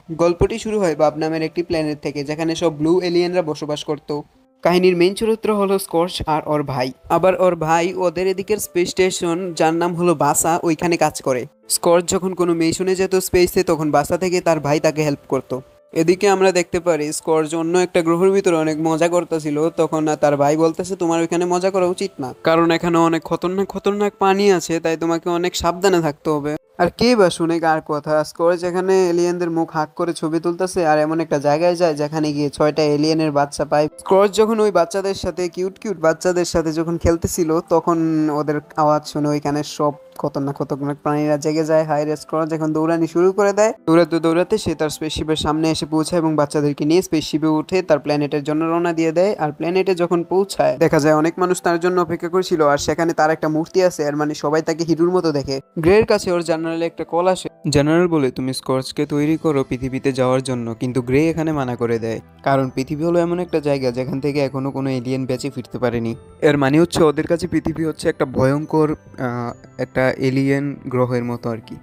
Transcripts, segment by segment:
গল্পটি শুরু হয় বাব নামের একটি প্ল্যানেট থেকে, যেখানে সব ব্লু এলিয়েনরা বসবাস করত। কাহিনীর মেইন চরিত্র হলো স্কর্চ আর ওর ভাই। আবার ওর ভাই ওদের এদিকের স্পেস স্টেশন, যার নাম হলো বাসা, ওইখানে কাজ করে। স্কর্চ যখন কোনো মিশনে যেত স্পেসে, তখন বাসা থেকে তার ভাই তাকে হেল্প করতো। এদিকে আমরা দেখতে পারি স্কর্চ অন্য একটা গ্রহের ভিতরে অনেক মজা করতেছিল, তখন তার ভাই বলতেছে তোমার ওইখানে মজা করা উচিত না, কারণ এখানে অনেক খতরনাক খতরনাক পানি আছে, তাই তোমাকে অনেক সাবধানে থাকতে হবে। আর কে বা শুনে কার কথা? স্কর্চ এখানে এলিয়েনদের মুখ হাঁক করে ছবি তুলতেছে আর এমন একটা জায়গায় যায় যেখানে গিয়ে 6টা এলিয়েনের বাচ্চা পায়। স্কর্চ যখন ওই বাচ্চাদের সাথে, কিউট কিউট বাচ্চাদের সাথে যখন খেলতেছিল, তখন ওদের আওয়াজ শুনে ওইখানে সব খতরনাক খতরনাক প্রাণীরা জেগে যায়। হাই রে! স্কর্চ এখন দৌড়ানি শুরু করে দেয়। দৌড়াতে দৌড়াতে সে তার স্পেসশিপের সামনে এসে পৌঁছায় এবং বাচ্চাদেরকে নিয়ে স্পেসশিপে উঠে তার প্ল্যানেটের জন্য রওনা দিয়ে দেয়। আর প্ল্যানেটে যখন পৌঁছায় দেখা যায় অনেক মানুষ তার জন্য অপেক্ষা করছিল, আর সেখানে তার একটা মূর্তি আছে, আর মানে সবাই তাকে হিরোর মতো দেখে। গ্রের কাছে ওর জেনারেলে একটা কল আসে। জেনারেল বলে তুমি স্কর্চকে তৈরি করো পৃথিবীতে যাওয়ার জন্য, কিন্তু গ্রে এখানে মানা করে দেয়, কারণ পৃথিবী হলো এমন একটা জায়গা যেখান থেকে এখনো কোনো এলিয়েন বেঁচে ফিরতে পারেনি। এর মানে হচ্ছে ওদের কাছে পৃথিবী হচ্ছে একটা ভয়ঙ্কর একটা এলিয়েন গ্রহের মতো আর কি।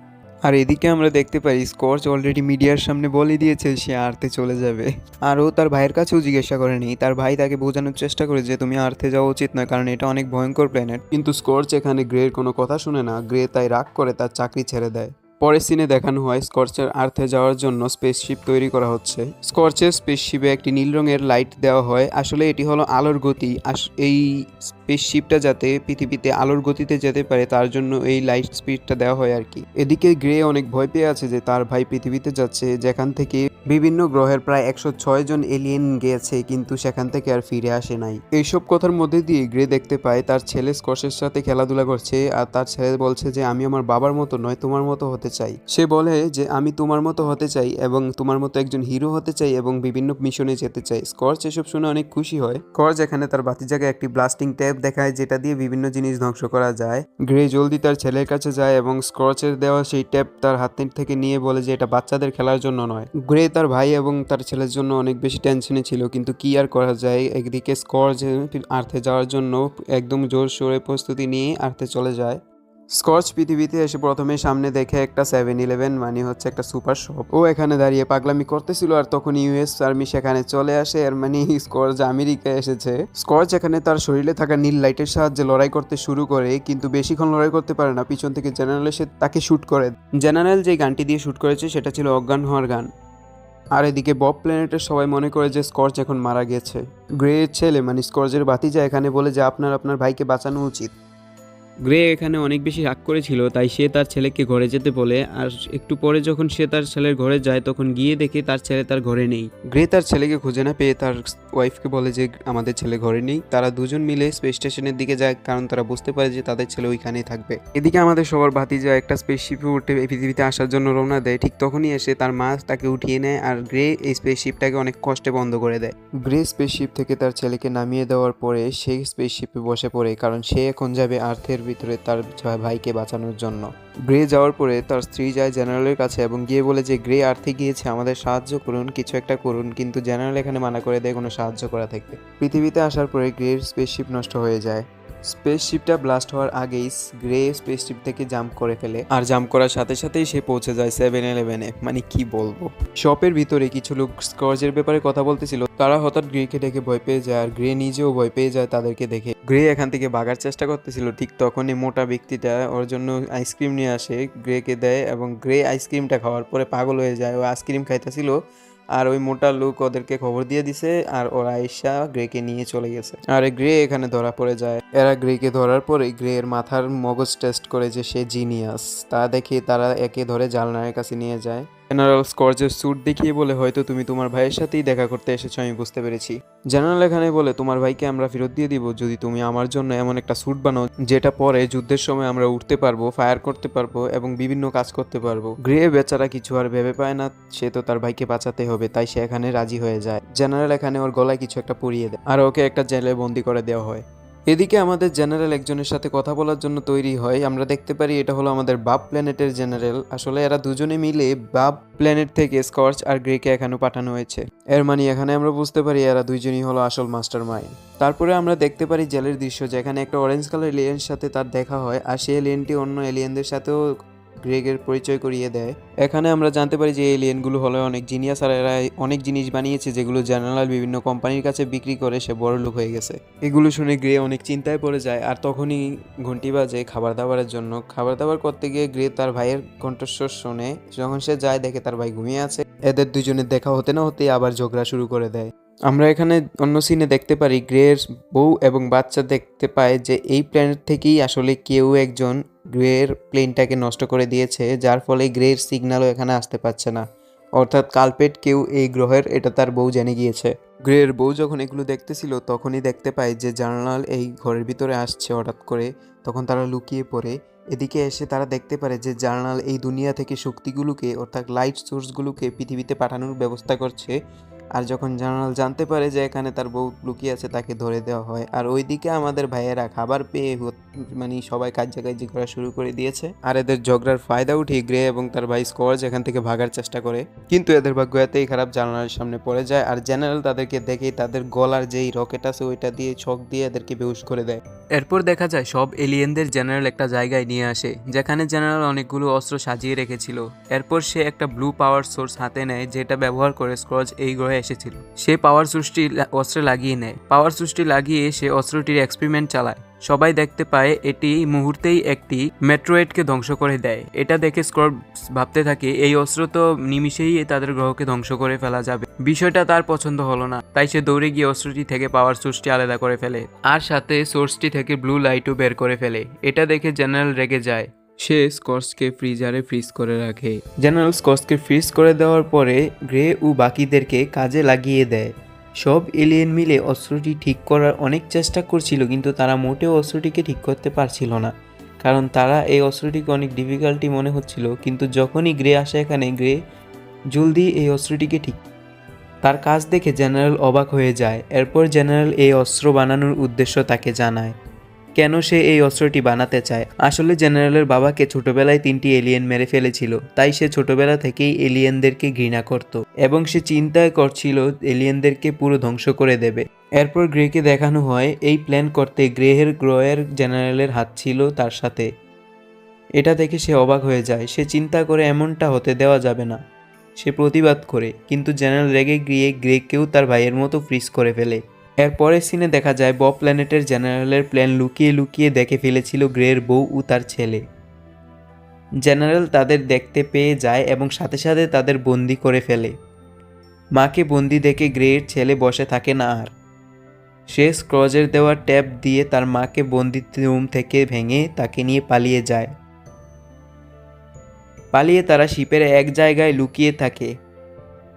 আর এদিকে আমরা দেখতে পাই স্কর্চ অলরেডি মিডিয়ার সামনে বলে দিয়েছে সে আর্থে চলে যাবে। আর ও তার ভাইয়ের কাছেও জিজ্ঞাসা করেনি, তার ভাই তাকে বোঝানোর চেষ্টা করে যে তুমি আর্থে যাওয়া উচিত না, কারণ এটা অনেক ভয়ঙ্কর প্ল্যানেট। কিন্তু স্কর্চ এখানে গ্রের কোনো কথা শুনে না। গ্রে তাই রাগ করে তার চাকরি ছেড়ে দেয়। পরের সিনে দেখানো হয় স্কর্চের আর্থে যাওয়ার জন্য স্পেসশিপ তৈরি করা হচ্ছে। স্কর্চের স্পেসশিপে একটি নীল রঙের লাইট দেওয়া হয়, আসলে এটি হলো আলোর গতি। এই স্পেসশিপটা যাতে পৃথিবীতে আলোর গতিতে যেতে পারে তার জন্য এই লাইট স্পিডটা দেওয়া হয় আর কি। এদিকে গ্রে অনেক ভয় পেয়ে আছে যে তার ভাই পৃথিবীতে যাচ্ছে, যেখান থেকে বিভিন্ন গ্রহের প্রায় 106 জন এলিয়েন গিয়েছে, কিন্তু সেখান থেকে আর ফিরে আসে নাই। এইসব কথার মধ্যে দিয়ে গ্রে দেখতে পায় তার ছেলে স্কর্চের সাথে খেলাধুলা করছে, আর তার ছেলে বলছে যে আমি আমার বাবার মতো নয়, তোমার মতো হতে চাই। সে বলে যে আমি তোমার মতো হতে চাই এবং তোমার মতো একজন হিরো হতে চাই এবং বিভিন্ন মিশনে যেতে চাই। স্কর্চ এসব শুনে অনেক খুশি হয়। স্কর্চ এখানে তার বাতিজাকে একটি ব্লাস্টিং ট্যাব দেখায়, যেটা দিয়ে বিভিন্ন জিনিস ধ্বংস করা যায়। গ্রে জলদি তার ছেলের কাছে যায় এবং স্কর্চের দেওয়া সেই ট্যাব তার হাত থেকে নিয়ে বলে যে এটা বাচ্চাদের খেলার জন্য নয়। গ্রে তার ভাই এবং তার ছেলের জন্য অনেক বেশি টেনশনে ছিল, কিন্তু কি আর করা যায়। একদিকে স্কর্চ আর্থে যাওয়ার জন্য একদম জোর সোরে প্রস্তুতি নিয়ে আর্থে চলে যায়। স্কর্চ পৃথিবীতে এসে প্রথমে সামনে দেখে একটা 7-Eleven, মানে হচ্ছে একটা সুপার শপ। ও এখানে দাঁড়িয়ে পাগলামি করতেছিল, আর তখন ইউএস আর্মি সেখানে চলে আসে। আর মানে স্কর্চ আমেরিকায় এসেছে। স্কর্চ এখানে তার শরীরে থাকা নীল লাইটের সাহায্যে লড়াই করতে শুরু করে, কিন্তু বেশিক্ষণ লড়াই করতে পারে না। পিছন থেকে জেনারেল এসে তাকে শুট করে। জেনারেল যে গানটি দিয়ে শুট করেছে সেটা ছিল অজ্ঞান হওয়ার গান। আর এদিকে বব প্ল্যানেটের সবাই মনে করে যে স্কর্চ এখন মারা গেছে। গ্রের ছেলে মানে স্কর্চের ভাতিজা এখানে বলে যে আপনার ভাইকে বাঁচানো উচিত। গ্রে এখানে অনেক বেশি রাগ করেছিল, তাই সে তার ছেলেকে ঘরে যেতে বলে। আর একটু পরে যখন সে তার ছেলের ঘরে যায়, তখন গিয়ে দেখে তার ছেলে তার ঘরে নেই। গ্রে তার ছেলেকে খুঁজে না পেয়ে তার ওয়াইফকে বলে যে আমাদের ছেলে ঘরে নেই। তারা দুজন মিলে স্পেস স্টেশনের দিকে যায়, কারণ তারা বুঝতে পারে যে তাদের ছেলে ওইখানেই থাকবে। এদিকে আমাদের সবার ভাতিজা একটা স্পেসশিপে উঠে এই পৃথিবীতে আসার জন্য রওনা দেয়। ঠিক তখনই এসে তার মা তাকে উঠিয়ে নেয়, আর গ্রে এই স্পেসশিপটাকে অনেক কষ্টে বন্ধ করে দেয়। গ্রে স্পেসশিপ থেকে তার ছেলেকে নামিয়ে দেওয়ার পরে সেই স্পেসশিপে বসে পড়ে, কারণ সে এখন যাবে আর্থের ভিতরে তার ভাইকে বাঁচানোর জন্য। গ্রে যাওয়ার পরে তার স্ত্রী যায় জেনারেলের কাছে এবং গিয়ে বলে যে গ্রে আর্থে গিয়েছে, আমাদের সাহায্য করুন, কিছু একটা করুন। কিন্তু জেনারেল এখানে মানা করে দেয় কোনো সাহায্য করা থেকে। পৃথিবীতে আসার পরে গ্রের স্পেসশিপ নষ্ট হয়ে যায়। স্পেসশিপটা ব্লাস্ট হওয়ার আগেই গ্রে স্পেসশিপ থেকে জাম্প করে ফেলে, আর জাম্প করার সাথে সাথেই সে পৌঁছে যায় 7-Eleven-এ। মানে কি বলবো। শপের ভিতরে কিছু লোক স্কর্চের ব্যাপারে কথা বলতেছিল, তারা হঠাৎ গ্রেকে দেখে ভয় পেয়ে যায়, আর গ্রে নিজেও ভয় পেয়ে যায় তাদেরকে দেখে। গ্রে এখান থেকে ভাগার চেষ্টা করতেছিল, ঠিক তখনই মোটা ব্যক্তিটা ওর জন্য আইসক্রিম নিয়ে আসে, গ্রেকে দেয় এবং গ্রে আইসক্রিমটা খাওয়ার পরে পাগল হয়ে যায়। ও আইসক্রিম খাইতেছিল, আর ওই মোটা লোক ওদেরকে খবর দিয়ে দিছে, আর ওরা আইসা গ্রেকে নিয়ে চলে গেছে। আর গ্রে এখানে ধরা পড়ে যায়। এরা গ্রেকে ধরার পরে গ্রে এর মাথার মগজ টেস্ট করে যে সে জিনিয়াস, তা দেখে তারা একে ধরে জালনার কাছে নিয়ে যায়। জেনারেল স্কর্চের স্যুট দেখিয়ে বলে হয়তো তুমি তোমার ভাইয়ের সাথেই দেখা করতে এসেছো, আমি বুঝতে পেরেছি। জেনারেল এখানে বলে তোমার ভাইকে আমরা ফেরত দিয়ে দিব যদি তুমি আমার জন্য এমন একটা স্যুট বানাও যেটা পরে যুদ্ধের সময় আমরা উঠতে পারবো, ফায়ার করতে পারবো এবং বিভিন্ন কাজ করতে পারবো। গ্রে বেচারা কিছু আর ভেবে পায় না, সে তো তার ভাইকে বাঁচাতে হবে, তাই সে এখানে রাজি হয়ে যায়। জেনারেল এখানে ওর গলায় কিছু একটা পরিয়ে দেয়, আর ওকে একটা জেলে বন্দি করে দেওয়া হয়। এদিকে আমাদের জেনারেল একজনের সাথে কথা বলার জন্য তৈরি হয়। আমরা দেখতে পারি এটা হলো আমাদের বাব প্ল্যানেটের জেনারেল। আসলে এরা দুজনে মিলে বাব প্ল্যানেট থেকে স্কর্চ আর গ্রেকে এখানে পাঠানো হয়েছে। এর মানে এখানে আমরা বুঝতে পারি এরা দুইজনই হলো আসল মাস্টার মাইন্ড। তারপরে আমরা দেখতে পারি জেলের দৃশ্য, যেখানে একটা অরেঞ্জ কালার এলিয়েনের সাথে তার দেখা হয়, আর সেই এলিয়েনটি অন্য এলিয়েনদের সাথেও গ্রেগের পরিচয় করিয়ে দেয়। এখানে আমরা জানতে পারি যে এলিয়েনগুলো হলো অনেক জিনিয়াস আর এরা অনেক জিনিস বানিয়েছে যেগুলো জেনারেল বিভিন্ন কোম্পানির কাছে বিক্রি করে সে বড়লোক হয়ে গেছে। এগুলো শুনে গ্রে অনেক চিন্তায় পড়ে যায় আর তখনই ঘন্টি বাজে খাবার দাবারের জন্য। খাবার দাবার করতে গিয়ে গ্রে তার ভাইয়ের কণ্ঠস্বর শোনে। যখন সে যায় দেখে তার ভাই ঘুমিয়ে আছে। এদের দুজনের দেখা হতে না হতেই আবার ঝগড়া শুরু করে দেয়। আমরা এখানে অন্য সিনে দেখতে পারি গ্রের বউ এবং বাচ্চা দেখতে পায় যে এই প্ল্যানেট থেকেই আসলে কেউ একজন গ্রের প্লেনটাকে নষ্ট করে দিয়েছে, যার ফলে গ্রের সিগন্যালও এখানে আসতে পারছে না। অর্থাৎ কালপেট কেউ এই গ্রহের, এটা তার বউ জেনে গিয়েছে। গ্রের বউ যখন এগুলো দেখতেছিল তখনই দেখতে পায় যে জার্নাল এই ঘরের ভিতরে আসছে হঠাৎ করে। তখন তারা লুকিয়ে পড়ে। এদিকে এসে তারা দেখতে পারে যে জার্নাল এই দুনিয়া থেকে শক্তিগুলোকে অর্থাৎ লাইট সোর্সগুলোকে পৃথিবীতে পাঠানোর ব্যবস্থা করছে। আর যখন জার্নাল জানতে পারে যে এখানে তার বউ লুকিয়ে আছে তাকে ধরে দেওয়া হয়। আর ওইদিকে আমাদের ভাইয়েরা খাবার পেয়ে মানে সবাই কার্যাকার্যি করা শুরু করে দিয়েছে। আর এদের ঝগড়ার ফায়দা উঠিয়ে গ্রে এবং তার ভাই স্কর্জ এখান থেকে ভাগার চেষ্টা করে, কিন্তু এদের ভাগ্য এতই খারাপ জার্নালের সামনে পড়ে যায়। আর জেনারেল তাদেরকে দেখেই তাদের গলার যেই রকেট আছে ওইটা দিয়ে ছক দিয়ে এদেরকে বেহুশ করে দেয়। এরপর দেখা যায় সব এলিয়েনদের জেনারেল একটা জায়গায় নিয়ে আসে যেখানে জেনারেল অনেকগুলো অস্ত্র সাজিয়ে রেখেছিল। এরপর সে একটা ব্লু পাওয়ার সোর্স হাতে নেয় যেটা ব্যবহার করে স্ক্রজ এই গ্রহে এসেছিল। সে পাওয়ার সুইচটি অস্ত্রে লাগিয়ে নেয়। পাওয়ার সুইচটি লাগিয়ে সে অস্ত্রটির এক্সপেরিমেন্ট চালায়। সবাই দেখতে পায় এটি মুহূর্তেই একটি মেট্রোয়েডকে ধ্বংস করে দেয়। এটা দেখে স্ক্রজ ভাবতে থাকে এই অস্ত্র তো নিমিষেই তাদের গ্রহকে ধ্বংস করে ফেলা যাবে। বিষয়টা তার পছন্দ হলো না, তাই সে দৌড়ে গিয়ে অস্ত্রটি থেকে পাওয়ার সোর্সটি আলাদা করে ফেলে আর সাথে সোর্সটি থেকে ব্লু লাইটও বের করে ফেলে। এটা দেখে জেনারেল রেগে যায়। সে স্কর্সকে ফ্রিজারে ফ্রিজ করে রাখে। জেনারেল স্কর্সকে ফ্রিজ করে দেওয়ার পরে গ্রে ও বাকিদেরকে কাজে লাগিয়ে দেয়। সব এলিয়েন মিলে অস্ত্রটি ঠিক করার অনেক চেষ্টা করছিল, কিন্তু তারা মোটেও অস্ত্রটিকে ঠিক করতে পারছিল না, কারণ তারা এই অস্ত্রটিকে অনেক ডিফিকাল্টি মনে হচ্ছিল। কিন্তু যখনই গ্রে আসে এখানে, গ্রে জলদি এই অস্ত্রটিকে ঠিক, তার কাজ দেখে জেনারেল অবাক হয়ে যায়। এরপর জেনারেল এই অস্ত্র বানানোর উদ্দেশ্য তাকে জানায়, কেন সে এই অস্ত্রটি বানাতে চায়। আসলে জেনারেলের বাবাকে ছোটবেলায় 3টি এলিয়েন মেরে ফেলেছিল, তাই সে ছোটবেলা থেকেই এলিয়েনদেরকে ঘৃণা করত এবং সে চিন্তায় করছিল এলিয়েনদেরকে পুরো ধ্বংস করে দেবে। এরপর গ্রেকে দেখানো হয় এই প্ল্যান করতে গ্রহের জেনারেলের হাত ছিল তার সাথে। এটা দেখে সে অবাক হয়ে যায়। সে চিন্তা করে এমনটা হতে দেওয়া যাবে না। সে প্রতিবাদ করে, কিন্তু জেনারেল রেগে গিয়ে গ্রেকেও তার ভাইয়ের মতো ফ্রিজ করে ফেলে। এর পরের সিনে দেখা যায় বব প্ল্যানেটের জেনারেলের প্ল্যান লুকিয়ে লুকিয়ে দেখে ফেলেছিল গ্রের বউ ও তার ছেলে। জেনারেল তাদের দেখতে পেয়ে যায় এবং সাথে সাথে তাদের বন্দি করে ফেলে। মাকে বন্দি দেখে গ্রের ছেলে বসে থাকে না আর। সে স্ক্রজের দেওয়া ট্যাপ দিয়ে তার মাকে বন্দি রুম থেকে ভেঙে তাকে নিয়ে পালিয়ে যায়। পালিয়ে তারা শিপের এক জায়গায় লুকিয়ে থাকে।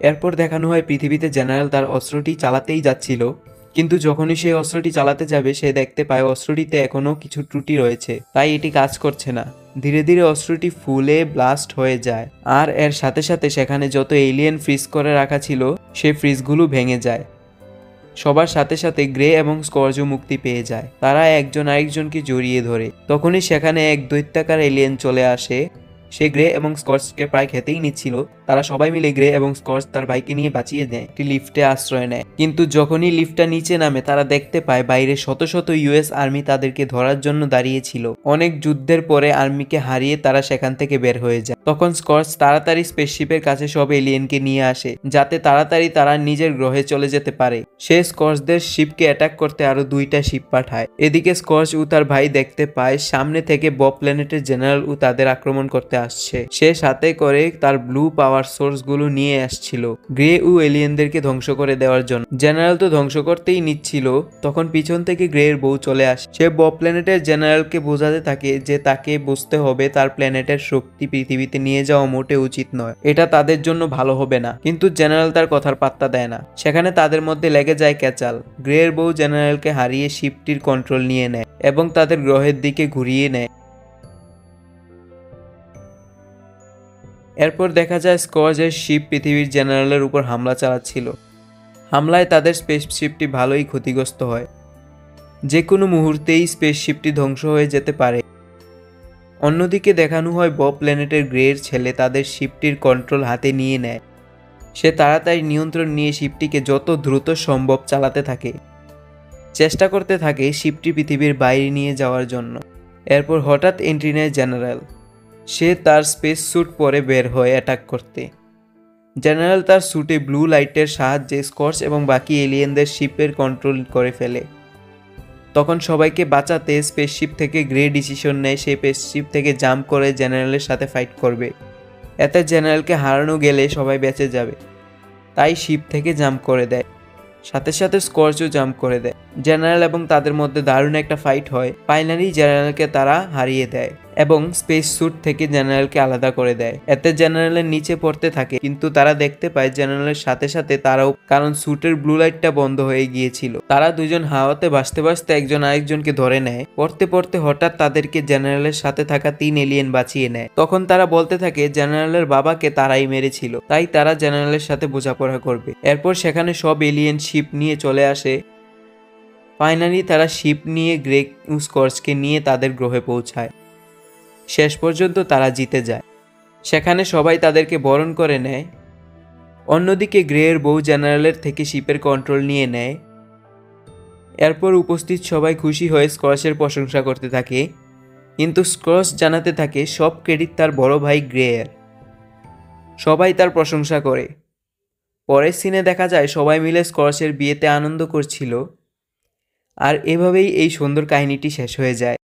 এরপর দেখানো হয় পৃথিবীতে জেনারেল তার অস্ত্রটি চালাতেই যাচ্ছিল, কিন্তু যখনই সে অস্ত্রটি চালাতে যাবে সে দেখতে পায় অস্ত্রটিতে এখনও কিছু ত্রুটি রয়েছে, তাই এটি কাজ করছে না। ধীরে ধীরে অস্ত্রটি ফুলে ব্লাস্ট হয়ে যায় আর এর সাথে সাথে সেখানে যত এলিয়েন ফ্রিজ করে রাখা ছিল সে ফ্রিজগুলো ভেঙে যায়। সবার সাথে সাথে গ্রে এবং স্কর্জও মুক্তি পেয়ে যায়। তারা একজন আরেকজনকে জড়িয়ে ধরে। তখনই সেখানে এক দৈত্যাকার এলিয়েন চলে আসে। সে গ্রে এবং স্কর্জকে প্রায় খেতেই নিচ্ছিল। তারা সবাই মিলে গ্রে এবং স্কর্জ তার ভাইকে নিয়ে বাঁচিয়ে দেয়, একটি লিফটে আশ্রয় নেয়। কিন্তু যখনই লিফটটা নিচে নামে তারা দেখতে পায় বাইরে শত শত ইউএস আর্মি তাদেরকে ধরার জন্য দাঁড়িয়েছিল। অনেক যুদ্ধের পরে আর্মিকে হারিয়ে তারা সেখান থেকে বের হয়ে যায়। তখন স্কর্জ তাড়াতাড়ি স্পেসশিপের কাছে সব এলিয়েনকে নিয়ে আসে যাতে তাড়াতাড়ি তারা নিজের গ্রহে চলে যেতে পারে। সে স্কর্জদের শিপকে অ্যাটাক করতে আরো 2টা শিপ পাঠায়। এদিকে স্কর্জ ও তার ভাই দেখতে পায় সামনে থেকে বব প্ল্যানেটের জেনারেল ও তাদের আক্রমণ করতে আসছে। সে সাথে করে তার ব্লু পাওয়ার সোর্স গুলো নিয়ে আসছিল গ্রে ও এলিয়েনদেরকে ধ্বংস করে দেওয়ার জন্য। জেনারেল তো ধ্বংস করতেই নিচ্ছিল, তখন পিছন থেকে গ্রের বউ চলে আসে। সে বব প্ল্যানেটের জেনারেলকে বোঝাতে থাকে যে তাকে বুঝতে হবে তার প্ল্যানেটের শক্তি পৃথিবীতে নিয়ে যাওয়া মোটে উচিত নয়, এটা তাদের জন্য ভালো হবে না। কিন্তু জেনারেল তার কথার পাত্তা দেয় না। সেখানে তাদের মধ্যে লেগে যায় ক্যাচাল। গ্রের বউ জেনারেলকে হারিয়ে শিপটির কন্ট্রোল নিয়ে নেয় এবং তাদের গ্রহের দিকে ঘুরিয়ে নেয়। এরপর দেখা যায় স্কর্জের শিপ পৃথিবীর জেনারেলের উপর হামলা চালাচ্ছিল। হামলায় তাদের স্পেসশিপটি ভালোই ক্ষতিগ্রস্ত হয়। যে কোনো মুহূর্তেই স্পেসশিপটি ধ্বংস হয়ে যেতে পারে। অন্যদিকে দেখানো হয় বব প্ল্যানেটের গ্রের ছেলে তাদের শিপটির কন্ট্রোল হাতে নিয়ে নেয়। সে তাড়াতাড়ি নিয়ন্ত্রণ নিয়ে শিপটিকে যত দ্রুত সম্ভব চালাতে থাকে, চেষ্টা করতে থাকে শিপটি পৃথিবীর বাইরে নিয়ে যাওয়ার জন্য। এরপর হঠাৎ এন্ট্রি নেয় জেনারেল। সে তার স্পেস স্যুট পরে বের হয় অ্যাটাক করতে। জেনারেল তার স্যুটে ব্লু লাইটের সাহায্যে স্কর্চ এবং বাকি এলিয়েনদের শিপের কন্ট্রোল করে ফেলে। তখন সবাইকে বাঁচাতে স্পেসশিপ থেকে গ্রে ডিসিশন নেয় সে স্পেসশিপ থেকে জাম্প করে জেনারেলের সাথে ফাইট করবে। এতে জেনারেলকে হারানো গেলে সবাই বেঁচে যাবে, তাই শিপ থেকে জাম্প করে দেয়। সাথে সাথে স্কর্চও জাম্প করে দেয়। জেনারেল এবং তাদের মধ্যে দারুণ একটা ফাইট হয়। ফাইনালি জেনারেলকে তারা হারিয়ে দেয় এবং স্পেস স্যুট থেকে জেনারেলকে আলাদা করে দেয়। এতে জেনারেলের নিচে পড়তে থাকে, কিন্তু তারা দেখতে পায় জেনারেলের সাথে সাথে তারাও, কারণ স্যুটের ব্লু লাইটটা বন্ধ হয়ে গিয়েছিল। তারা দুজন হাওয়াতে ভাসতে ভাসতে একজন আরেকজনকে ধরে নেয়। পড়তে পড়তে হঠাৎ তাদেরকে জেনারেলের সাথে থাকা 3 এলিয়েন বাঁচিয়ে নেয়। তখন তারা বলতে থাকে জেনারেলের বাবাকে তারাই মেরেছিল, তাই তারা জেনারেলের সাথে বোঝাপড়া করবে। এরপর সেখানে সব এলিয়েন শিপ নিয়ে চলে আসে। ফাইনালি তারা শিপ নিয়ে গ্রে স্কর্চকে নিয়ে তাদের গ্রহে পৌঁছায়। শেষ পর্যন্ত তারা জিতে যায়। সেখানে সবাই তাদেরকে বরণ করে নেয়। অন্যদিকে গ্রেয়ের বউ জেনারেলের থেকে শিপের কন্ট্রোল নিয়ে নেয়। এরপর উপস্থিত সবাই খুশি হয়ে স্কর্চের প্রশংসা করতে থাকে, কিন্তু স্কর্চ জানাতে থাকে সব ক্রেডিট তার বড় ভাই গ্রেয়ের। সবাই তার প্রশংসা করে। পরের সিনে দেখা যায় সবাই মিলে স্কর্চের বিয়েতে আনন্দ করছিল। আর এভাবেই এই সুন্দর কাহিনীটি শেষ হয়ে যায়।